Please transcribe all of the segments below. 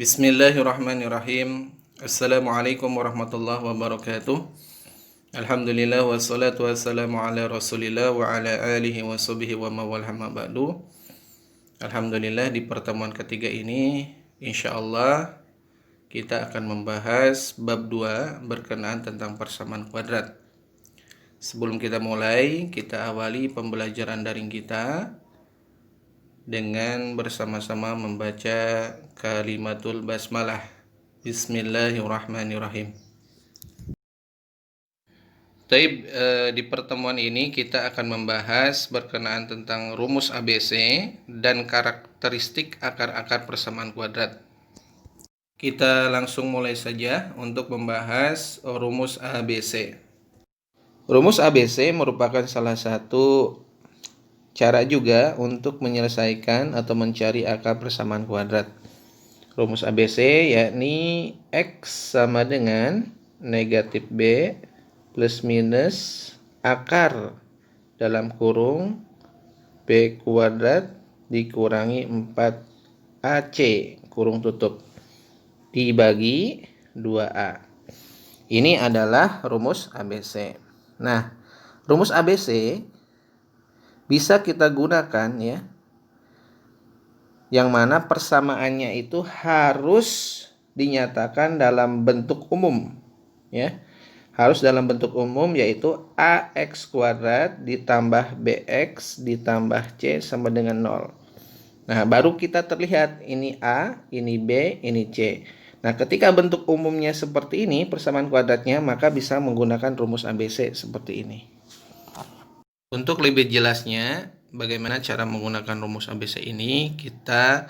Bismillahirrahmanirrahim. Assalamualaikum warahmatullahi wabarakatuh. Alhamdulillah wassalatu wassalamu ala Rasulillah wa ala alihi wa sahbihi wa mawal hamma ba'du. Alhamdulillah, di pertemuan ketiga ini insyaallah kita akan membahas bab 2 berkenaan tentang persamaan kuadrat. Sebelum kita mulai, kita awali pembelajaran daring kita dengan bersama-sama membaca kalimatul basmalah. Bismillahirrahmanirrahim. Taib, di pertemuan ini kita akan membahas berkenaan tentang rumus ABC dan karakteristik akar-akar persamaan kuadrat. Kita langsung mulai saja untuk membahas rumus ABC. Rumus ABC merupakan salah satu cara juga untuk menyelesaikan atau mencari akar persamaan kuadrat. Rumus ABC yakni X sama dengan negatif B plus minus akar dalam kurung B kuadrat dikurangi 4AC kurung tutup dibagi 2A. Ini adalah rumus ABC. Nah, rumus ABC bisa kita gunakan ya, yang mana persamaannya itu harus dinyatakan dalam bentuk umum ya, harus dalam bentuk umum, yaitu AX kuadrat ditambah BX ditambah C sama dengan 0. Nah, baru kita terlihat ini A, ini B, ini C. Nah, ketika bentuk umumnya seperti ini persamaan kuadratnya, maka bisa menggunakan rumus ABC seperti ini. Untuk lebih jelasnya bagaimana cara menggunakan rumus ABC ini, kita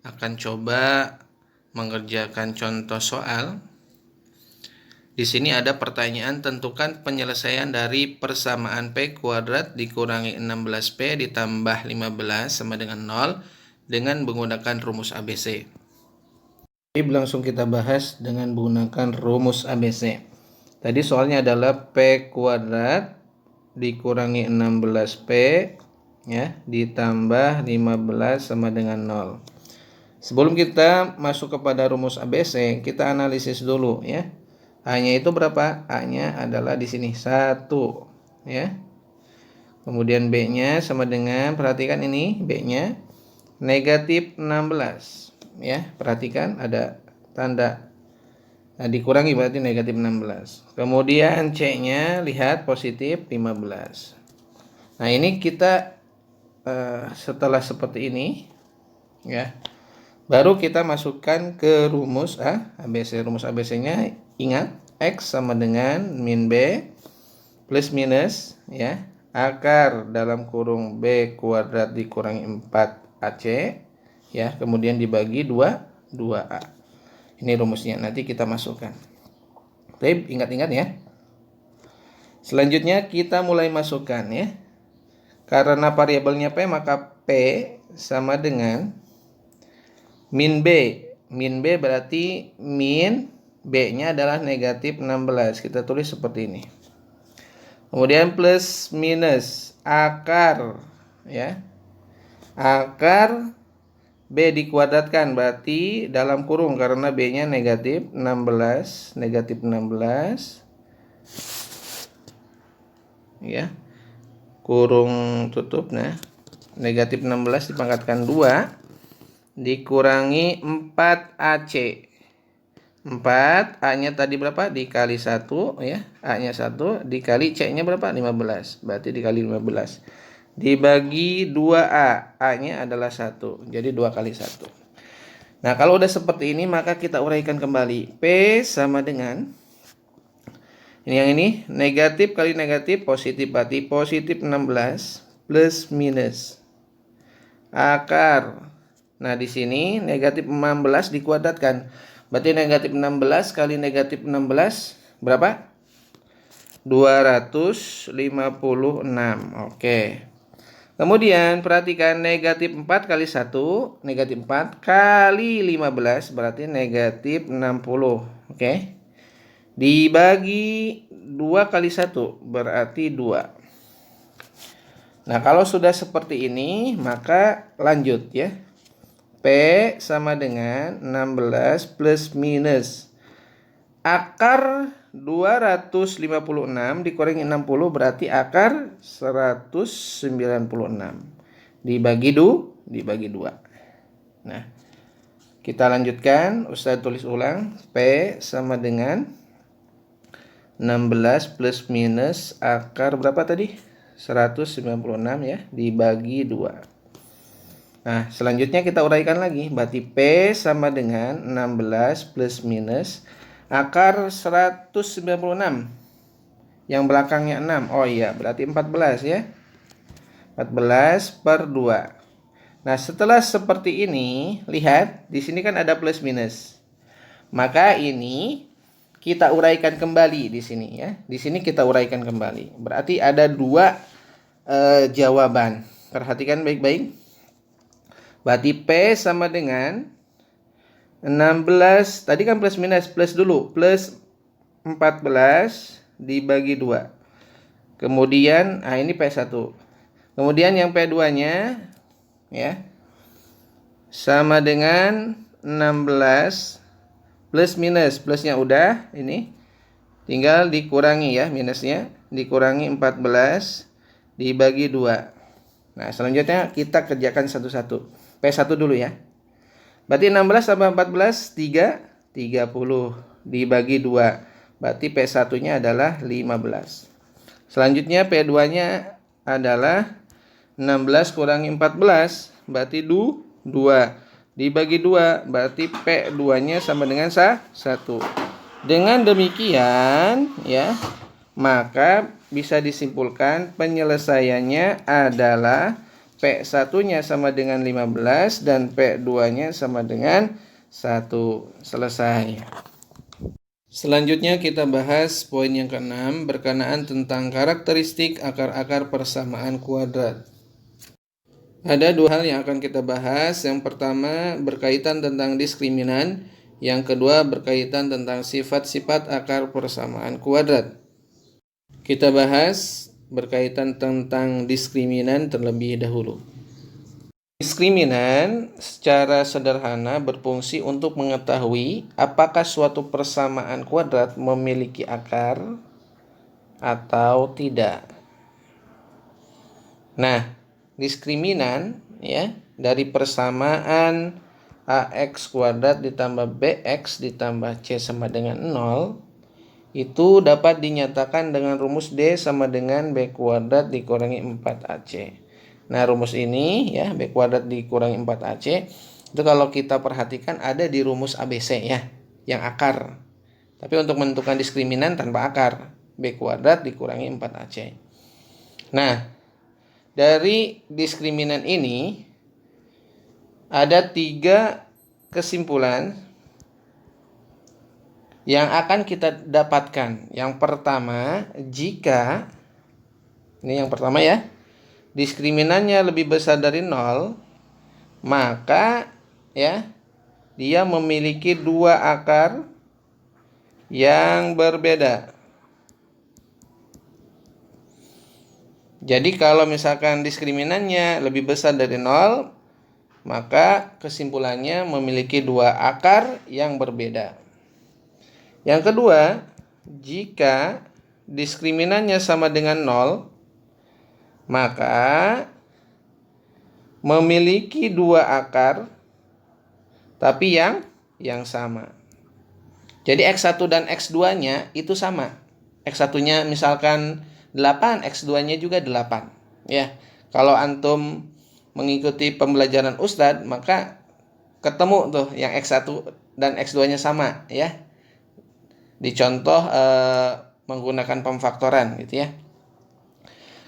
akan coba mengerjakan contoh soal. Di sini ada pertanyaan, tentukan penyelesaian dari persamaan P kuadrat dikurangi 16P ditambah 15 sama dengan 0 dengan menggunakan rumus ABC. Jadi langsung kita bahas dengan menggunakan rumus ABC. Tadi soalnya adalah P kuadrat dikurangi 16P ya ditambah 15 sama dengan 0. Sebelum kita masuk kepada rumus ABC, kita analisis dulu ya. A-nya itu berapa? A-nya adalah di sini 1 ya. Kemudian B-nya sama dengan, perhatikan ini B-nya negatif 16 ya. Perhatikan ada tanda. Nah, dikurangi berarti negatif 16. Kemudian C-nya lihat positif 15. Nah, ini kita setelah seperti ini ya, baru kita masukkan ke rumus ABC. Rumus ABC-nya ingat X sama dengan min B plus minus ya, akar dalam kurung B kuadrat dikurangi 4AC ya, kemudian dibagi 2A. Ini rumusnya, nanti kita masukkan. Baik, ingat-ingat ya. Selanjutnya kita mulai masukkan ya. Karena variabelnya P, maka P sama dengan min B. Min B berarti min B-nya adalah negatif 16. Kita tulis seperti ini. Kemudian plus minus akar ya. Akar B dikuadratkan berarti dalam kurung, karena B-nya negatif 16, negatif 16 ya, kurung tutup. Nah, negatif 16 dipangkatkan 2 dikurangi 4AC. 4 A-nya tadi berapa? Dikali 1 ya, A-nya 1 dikali C-nya berapa? 15. Berarti dikali 15 dibagi 2A, A-nya adalah 1, jadi 2 kali 1. Nah, kalau udah seperti ini, maka kita uraikan kembali. P sama dengan, ini yang ini, negatif kali negatif positif, berarti positif 16 plus minus akar. Nah, di sini negatif 16 dikuadratkan, berarti negatif 16 kali negatif 16 berapa? 256. Oke. Kemudian perhatikan negatif 4 kali 1, negatif 4 kali 15 berarti negatif 60. Oke. Dibagi 2 kali 1 berarti 2. Nah, kalau sudah seperti ini, maka lanjut ya. P sama dengan 16 plus minus akar 256 dikurangi 60 berarti akar 196 dibagi 2. Nah, kita lanjutkan. Ustaz tulis ulang. P sama dengan 16 plus minus akar berapa tadi? 196 ya, dibagi 2. Nah, selanjutnya kita uraikan lagi. Berarti P sama dengan 16 plus minus akar 196. Yang belakangnya 6. Oh iya, berarti 14 ya. 14 per 2. Nah, setelah seperti ini, lihat di sini kan ada plus minus. Maka ini kita uraikan kembali di sini ya. Di sini kita uraikan kembali. Berarti ada 2 jawaban. Perhatikan baik-baik. Berarti P sama dengan 16. Tadi kan plus minus, plus dulu. Plus 14 dibagi 2. Kemudian, ini P1. Kemudian yang P2-nya ya sama dengan 16 plus minus, plusnya udah, ini tinggal dikurangi ya, minusnya dikurangi 14 dibagi 2. Nah, selanjutnya kita kerjakan satu-satu. P1 dulu ya. Berarti 16 tambah 14 30 dibagi 2. Berarti P1-nya adalah 15. Selanjutnya P2-nya adalah 16 kurangi 14 berarti 2 dibagi 2 berarti P2-nya sama dengan 1. Dengan demikian ya, maka bisa disimpulkan penyelesaiannya adalah P1-nya sama dengan 15 dan P2-nya sama dengan 1. Selesai. Selanjutnya kita bahas poin yang ke-6 berkenaan tentang karakteristik akar-akar persamaan kuadrat. Ada 2 hal yang akan kita bahas. Yang pertama berkaitan tentang diskriminan, yang kedua berkaitan tentang sifat-sifat akar persamaan kuadrat. Kita bahas berkaitan tentang diskriminan terlebih dahulu. Diskriminan secara sederhana berfungsi untuk mengetahui apakah suatu persamaan kuadrat memiliki akar atau tidak. Nah, diskriminan ya dari persamaan AX kuadrat ditambah BX ditambah C sama dengan 0 itu dapat dinyatakan dengan rumus D sama dengan B kuadrat dikurangi 4AC. Nah, rumus ini ya, B kuadrat dikurangi 4AC itu kalau kita perhatikan ada di rumus ABC ya, yang akar. Tapi untuk menentukan diskriminan tanpa akar, B kuadrat dikurangi 4AC. Nah, dari diskriminan ini ada 3 kesimpulan yang akan kita dapatkan. Yang pertama, jika ini yang pertama ya, diskriminannya lebih besar dari 0, maka ya dia memiliki 2 akar yang berbeda. Jadi kalau misalkan diskriminannya lebih besar dari 0, maka kesimpulannya memiliki 2 akar yang berbeda. Yang kedua, jika diskriminannya sama dengan 0, maka memiliki 2 akar tapi yang sama. Jadi X1 dan X2-nya itu sama. X1-nya misalkan 8, X2-nya juga 8. Ya. Kalau antum mengikuti pembelajaran Ustadz, maka ketemu tuh yang X1 dan X2-nya sama ya. Dicontoh menggunakan pemfaktoran gitu ya.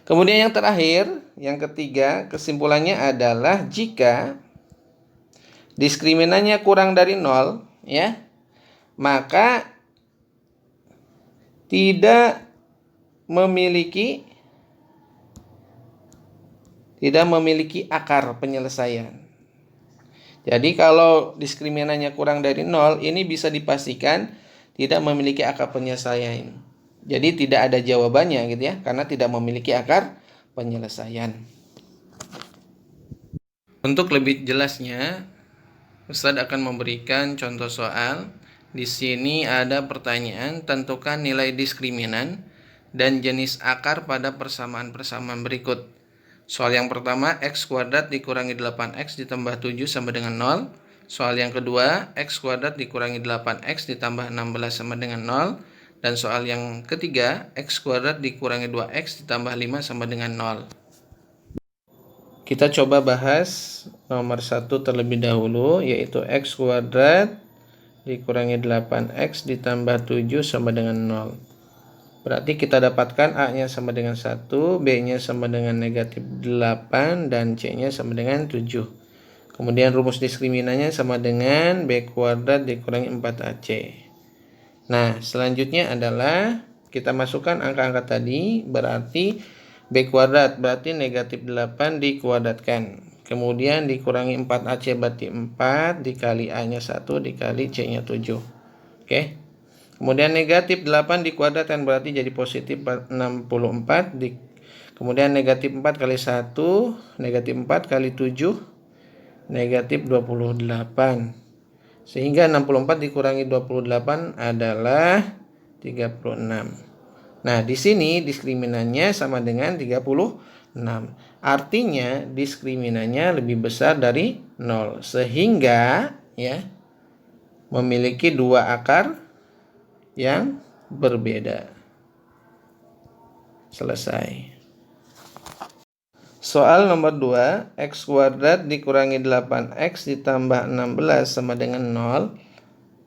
Kemudian yang terakhir, yang ketiga, kesimpulannya adalah jika diskriminannya kurang dari 0 ya, maka tidak memiliki akar penyelesaian. Jadi kalau diskriminannya kurang dari 0, ini bisa dipastikan tidak memiliki akar penyelesaian. Jadi tidak ada jawabannya gitu ya, karena tidak memiliki akar penyelesaian. Untuk lebih jelasnya, Ustadz akan memberikan contoh soal. Di sini ada pertanyaan, tentukan nilai diskriminan dan jenis akar pada persamaan-persamaan berikut. Soal yang pertama, x kuadrat dikurangi 8x ditambah 7 sama dengan 0. Soal yang kedua, x kuadrat dikurangi 8x ditambah 16 sama dengan 0. Dan soal yang ketiga, x kuadrat dikurangi 2x ditambah 5 sama dengan 0. Kita coba bahas nomor 1 terlebih dahulu, yaitu x kuadrat dikurangi 8x ditambah 7 sama dengan 0. Berarti kita dapatkan A-nya sama dengan 1, B-nya sama dengan negatif 8, dan C-nya sama dengan 7. Kemudian rumus diskriminannya sama dengan B kuadrat dikurangi 4AC. Nah, selanjutnya adalah kita masukkan angka-angka tadi, berarti B kuadrat berarti negatif 8 dikuadratkan. Kemudian dikurangi 4AC berarti 4 dikali A-nya 1 dikali C-nya 7. Oke. Kemudian negatif 8 dikuadratkan berarti jadi positif 64. Kemudian negatif 4 kali 1, negatif 4 kali 7, negatif 28. Sehingga 64 dikurangi 28 adalah 36. Nah, di sini diskriminannya sama dengan 36. Artinya diskriminannya lebih besar dari 0. Sehingga ya memiliki dua akar yang berbeda. Selesai. Soal nomor 2, x kuadrat dikurangi 8x ditambah 16 sama dengan 0.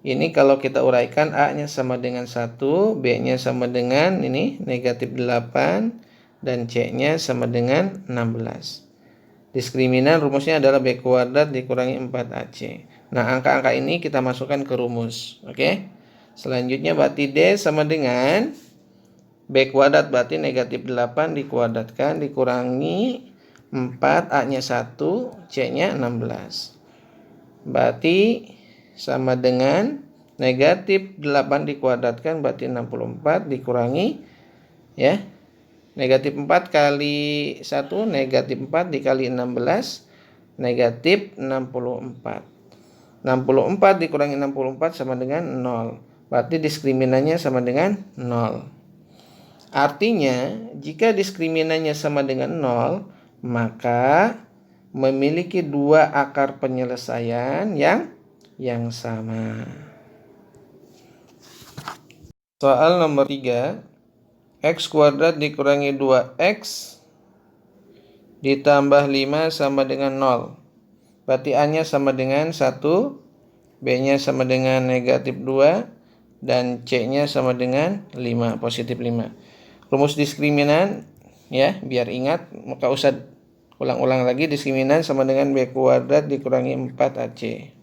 Ini kalau kita uraikan A-nya sama dengan 1, B-nya sama dengan ini negatif 8, dan C-nya sama dengan 16. Diskriminan rumusnya adalah B kuadrat dikurangi 4AC. Nah, angka-angka ini kita masukkan ke rumus. Oke. Selanjutnya berarti D sama dengan B kuadrat berarti negatif 8 dikuadratkan dikurangi 4, A-nya 1, C-nya 16. Berarti sama dengan negatif 8 dikuadratkan berarti 64 dikurangi ya. Negatif 4 kali 1 negatif 4 dikali 16 negatif 64. 64 dikurangi 64 sama dengan 0. Berarti diskriminannya sama dengan 0. Artinya jika diskriminannya sama dengan 0, maka memiliki dua akar penyelesaian yang sama. Soal nomor 3, x kuadrat dikurangi 2x ditambah 5 sama dengan 0. Berarti A-nya sama dengan 1, B-nya sama dengan negatif 2, dan C-nya sama dengan 5, positif 5. Rumus diskriminan ya, biar ingat, maka usah ulang-ulang lagi. Diskriminan sama dengan B kuadrat dikurangi 4AC.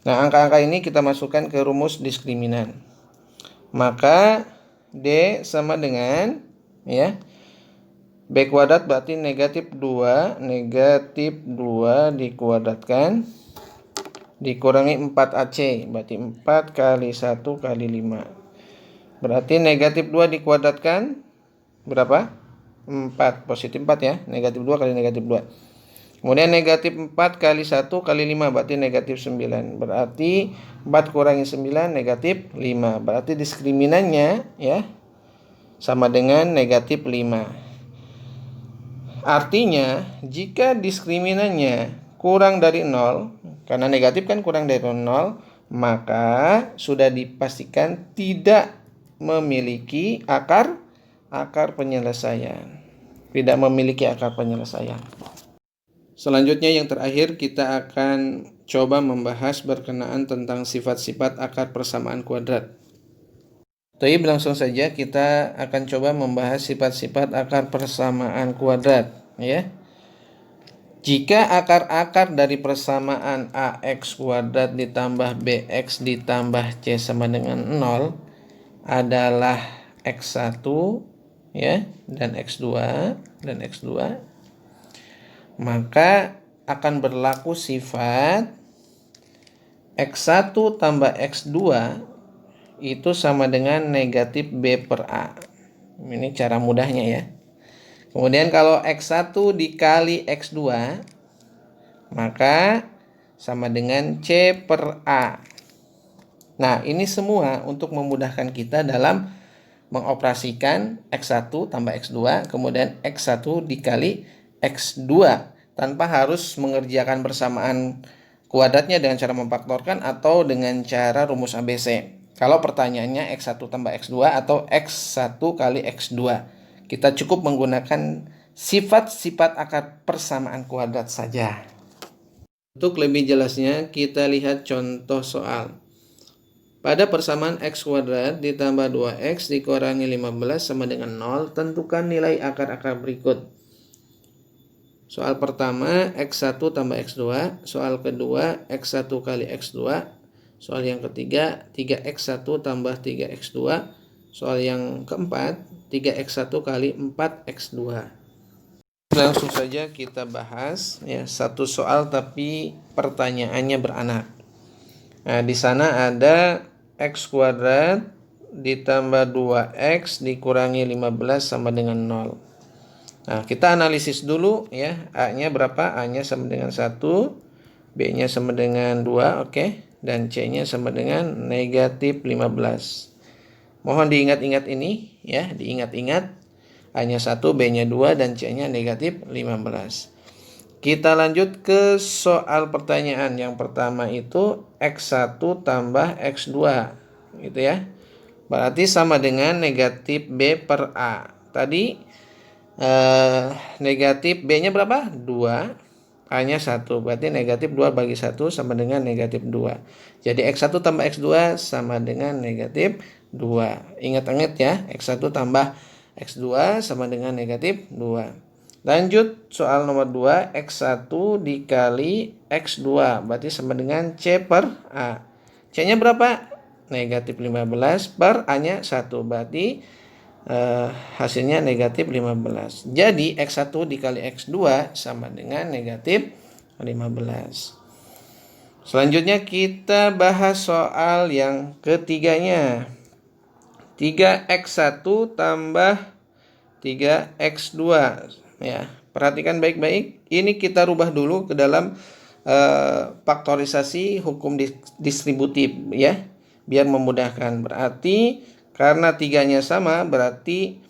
Nah, angka-angka ini kita masukkan ke rumus diskriminan. Maka D sama dengan ya B kuadrat berarti negatif 2 dikuadratkan dikurangi 4AC berarti 4 kali 1 kali 5. Berarti negatif 2 dikuadratkan berapa? 4, positif 4 ya. Negatif 2 kali negatif 2. Kemudian negatif 4 kali 1 kali 5 berarti negatif 9. Berarti 4 kurangi 9 negatif 5. Berarti diskriminannya ya sama dengan negatif 5. Artinya jika diskriminannya kurang dari 0, karena negatif kan kurang dari 0, maka sudah dipastikan tidak memiliki akar penyelesaian. Tidak memiliki akar penyelesaian. Selanjutnya yang terakhir kita akan coba membahas berkenaan tentang sifat-sifat akar persamaan kuadrat. Tapi langsung saja kita akan coba membahas sifat-sifat akar persamaan kuadrat ya. Jika akar-akar dari persamaan AX kuadrat ditambah BX ditambah C sama dengan 0 adalah X1 ya dan X2 dan X2, maka akan berlaku sifat X1 tambah X2 itu sama dengan negatif B per A. Ini cara mudahnya ya. Kemudian kalau X1 dikali X2, maka sama dengan C per A. Nah, ini semua untuk memudahkan kita dalam mengoperasikan X1 tambah X2, kemudian X1 dikali X2, tanpa harus mengerjakan bersamaan kuadratnya dengan cara memfaktorkan atau dengan cara rumus ABC. Kalau pertanyaannya X1 tambah X2 atau X1 kali X2, kita cukup menggunakan sifat-sifat akar persamaan kuadrat saja. Untuk lebih jelasnya, kita lihat contoh soal. Pada persamaan X kuadrat ditambah 2X dikurangi 15 sama dengan 0, tentukan nilai akar-akar berikut. Soal pertama, X1 tambah X2. Soal kedua, X1 kali X2. Soal yang ketiga, 3X1 tambah 3X2. Soal yang keempat, 3X1 kali 4X2. Langsung saja kita bahas ya, satu soal tapi pertanyaannya beranak. Nah, di sana ada X kuadrat ditambah 2X dikurangi 15 sama dengan 0. Nah, kita analisis dulu ya. A-nya berapa? A-nya sama dengan 1, B-nya sama dengan 2, oke. Dan C-nya sama dengan negatif 15. Mohon diingat-ingat ini ya, diingat-ingat. A-nya 1, B-nya 2, dan C-nya negatif 15. Kita lanjut ke soal pertanyaan. Yang pertama itu X1 tambah X2 gitu ya. Berarti sama dengan negatif B per A. Tadi negatif B-nya berapa? 2. A-nya 1. Berarti negatif 2 bagi 1 sama dengan negatif 2. Jadi X1 tambah X2 sama dengan negatif 2. Ingat-ingat ya, X1 tambah X2 sama dengan negatif 2. Lanjut soal nomor 2, X1 dikali X2 berarti sama dengan C per A. C-nya berapa? Negatif 15 per A-nya 1, berarti hasilnya negatif 15. Jadi X1 dikali X2 sama dengan negatif 15. Selanjutnya kita bahas soal yang ketiganya. 3X1 tambah 3X2 ya. Perhatikan baik-baik. Ini kita rubah dulu ke dalam faktorisasi hukum distributif ya, biar memudahkan. Berarti karena 3-nya sama, berarti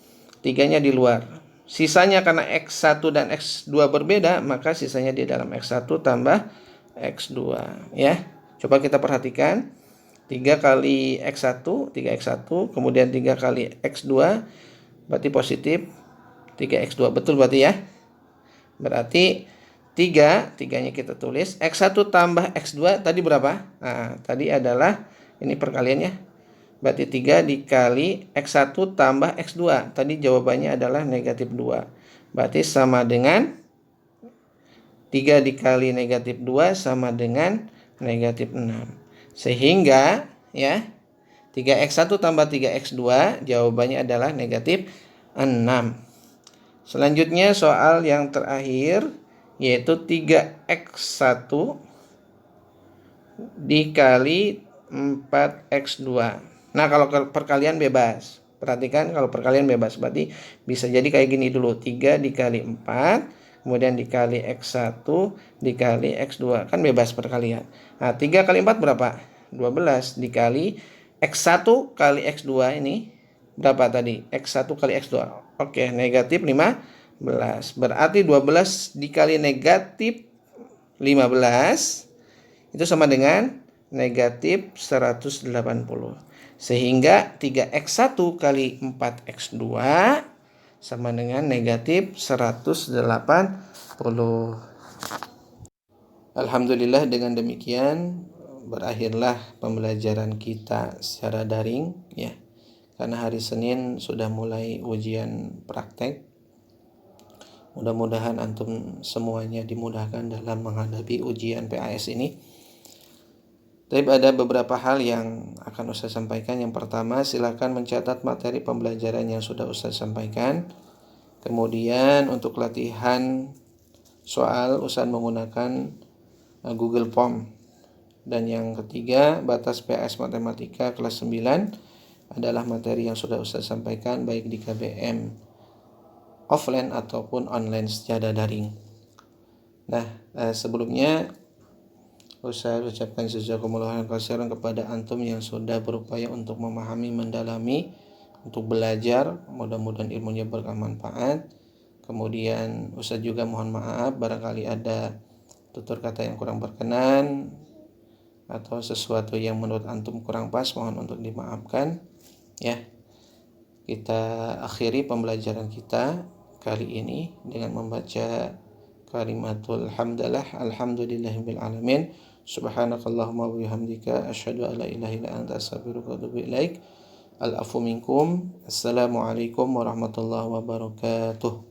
3-nya di luar. Sisanya karena X1 dan X2 berbeda, maka sisanya di dalam X1 tambah X2 ya. Coba kita perhatikan. 3 kali X1, 3X1, kemudian 3 kali X2, berarti positif 3X2, betul berarti ya. Berarti 3-nya kita tulis. X1 tambah X2 tadi berapa? Nah, tadi adalah ini perkaliannya. Berarti 3 dikali X1 tambah X2. Tadi jawabannya adalah negatif 2. Berarti sama dengan 3 dikali negatif 2 sama dengan negatif 6. Sehingga ya, 3X1 tambah 3X2 jawabannya adalah negatif 6. Selanjutnya soal yang terakhir yaitu 3X1 dikali 4X2. Nah, kalau perkalian bebas. Perhatikan kalau perkalian bebas. Berarti bisa jadi kayak gini dulu. 3 dikali 4. Kemudian dikali X1 dikali X2. Kan bebas perkalian. Nah, 3 kali 4 berapa? 12 dikali X1 kali X2 ini. Berapa tadi? X1 kali X2. Oke, negatif 15. Berarti 12 dikali negatif 15 itu sama dengan negatif 180. Sehingga 3X1 kali 4X2 sama dengan negatif 180. Alhamdulillah, dengan demikian berakhirlah pembelajaran kita secara daring ya. Karena hari Senin sudah mulai ujian praktek. Mudah-mudahan antum semuanya dimudahkan dalam menghadapi ujian PAS ini. Tapi ada beberapa hal yang akan Ustaz sampaikan. Yang pertama, silakan mencatat materi pembelajaran yang sudah Ustaz sampaikan. Kemudian untuk latihan soal Ustaz menggunakan Google Form. Dan yang ketiga, batas PAS Matematika kelas 9 adalah materi yang sudah Ustaz sampaikan baik di KBM offline ataupun online secara daring. Nah, sebelumnya Saya ucapkan jazakumullah khairan kepada antum yang sudah berupaya untuk memahami, mendalami, untuk belajar. Mudah-mudahan ilmunya bermanfaat. Kemudian Ustaz juga mohon maaf barangkali ada tutur kata yang kurang berkenan atau sesuatu yang menurut antum kurang pas, mohon untuk dimaafkan ya. Kita akhiri pembelajaran kita kali ini dengan membaca kalimatul hamdalah, alhamdulillahirabbil alamin. Subhanakallahumma wa bihamdika asyhadu an la ilaha illa anta astaghfiruka wa atubu ilaik. Al-afu minkum. Assalamualaikum warahmatullahi wabarakatuh.